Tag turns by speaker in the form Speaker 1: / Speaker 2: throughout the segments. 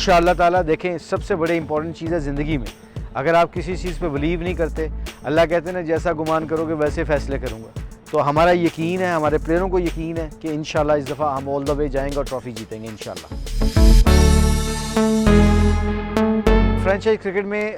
Speaker 1: इंशाअल्लाह ताला देखें, सबसे बड़े इंपॉर्टेंट चीज़ है ज़िंदगी में, अगर आप किसी चीज़ पे बिलीव नहीं करते, अल्लाह कहते हैं ना जैसा गुमान करोगे वैसे फ़ैसले करूँगा। तो हमारा यकीन है, हमारे प्लेयरों को यकीन है कि इंशाअल्लाह इस दफ़ा हम ऑल द वे जाएंगे और ट्रॉफ़ी जीतेंगे इंशाअल्लाह। फ्रेंचाइज क्रिकेट में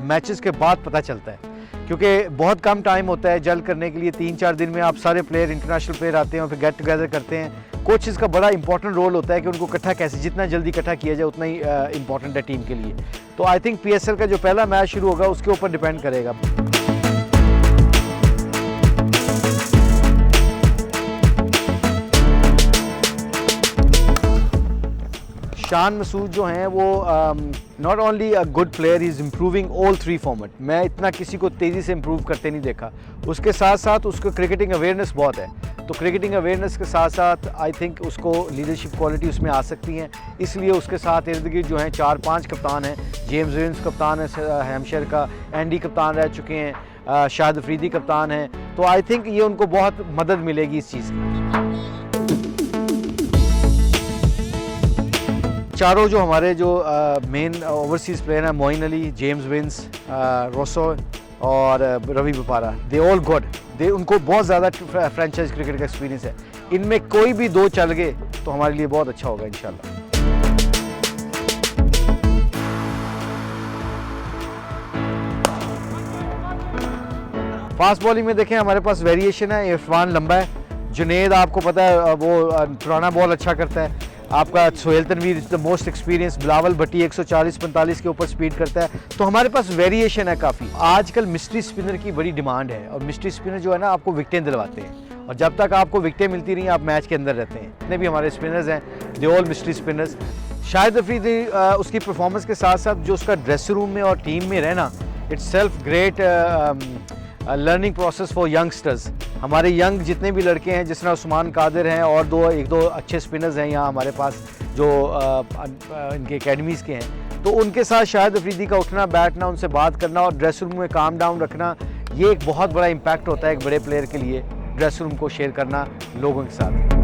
Speaker 1: मैचेस के बाद पता चलता है, क्योंकि बहुत कम टाइम होता है जल करने के लिए। 3-4 दिन में आप सारे प्लेयर, इंटरनेशनल प्लेयर आते हैं और फिर गेट टुगेदर करते हैं। कोचेज़ का बड़ा इंपॉर्टेंट रोल होता है कि उनको इकट्ठा कैसे, जितना जल्दी इकट्ठा किया जाए उतना ही इंपॉर्टेंट है टीम के लिए। तो आई थिंक PSL का जो पहला मैच शुरू होगा उसके ऊपर डिपेंड करेगा। शान मसूद जो हैं वो not only a good player, is improving all 3 format. मैं इतना किसी को तेज़ी से इम्प्रूव करते नहीं देखा। उसके साथ साथ उसको क्रिकेटिंग अवेयरनेस बहुत है, तो क्रिकेटिंग अवेयरनेस के साथ साथ आई थिंक उसको लीडरशिप क्वालिटी उसमें आ सकती हैं। इसलिए उसके साथ इर्द गिर्द जो हैं 4-5 कप्तान हैं। जेम्स विंस कप्तान है हैम्पशायर का, एंडी कप्तान रह चुके हैं, शाहिद अफरीदी कप्तान हैं। तो आई थिंक ये उनको बहुत मदद मिलेगी इस चीज़ की। चारों जो हमारे जो मेन ओवरसीज़ प्लेयर हैं, Moeen Ali, James Vince, Rossouw और Ravi Bopara, they all good. उनको बहुत ज़्यादा फ्रेंचाइज क्रिकेट का एक्सपीरियंस है। इनमें कोई भी 2 चल गए तो हमारे लिए बहुत अच्छा होगा इंशाल्लाह। फास्ट बॉलिंग में देखें हमारे पास वेरिएशन है। इरफान लंबा है, जुनेद आपको पता है वो पुराना बॉल अच्छा करता है। आपका Sohail Tanvir is the most experience, Bilawal Bhatti 140-45 के ऊपर स्पीड करता है। तो हमारे पास वेरिएशन है काफ़ी। आजकल मिस्ट्री स्पिनर की बड़ी डिमांड है और मिस्ट्री स्पिनर जो है ना आपको विकेटें दिलवाते हैं, और जब तक आपको विकेटें मिलती नहीं आप मैच के अंदर रहते हैं। जितने भी हमारे स्पिनर्स हैं they all mystery spinners. Shahid Afridi उसकी परफॉर्मेंस के साथ साथ जो उसका ड्रेसिंग रूम में और टीम में रहना, it's self great learning process for youngsters. हमारे यंग जितने भी लड़के हैं, जिस तरह उस्मान कादिर हैं और एक दो अच्छे स्पिनर्स हैं यहाँ हमारे पास जो इनके एकेडमीज़ के हैं, तो उनके साथ शाहिद अफरीदी का उठना बैठना, उनसे बात करना और ड्रेसिंग रूम में काम डाउन रखना, ये एक बहुत बड़ा इम्पैक्ट होता है एक बड़े प्लेयर के लिए, ड्रेसिंग रूम को शेयर करना लोगों के साथ।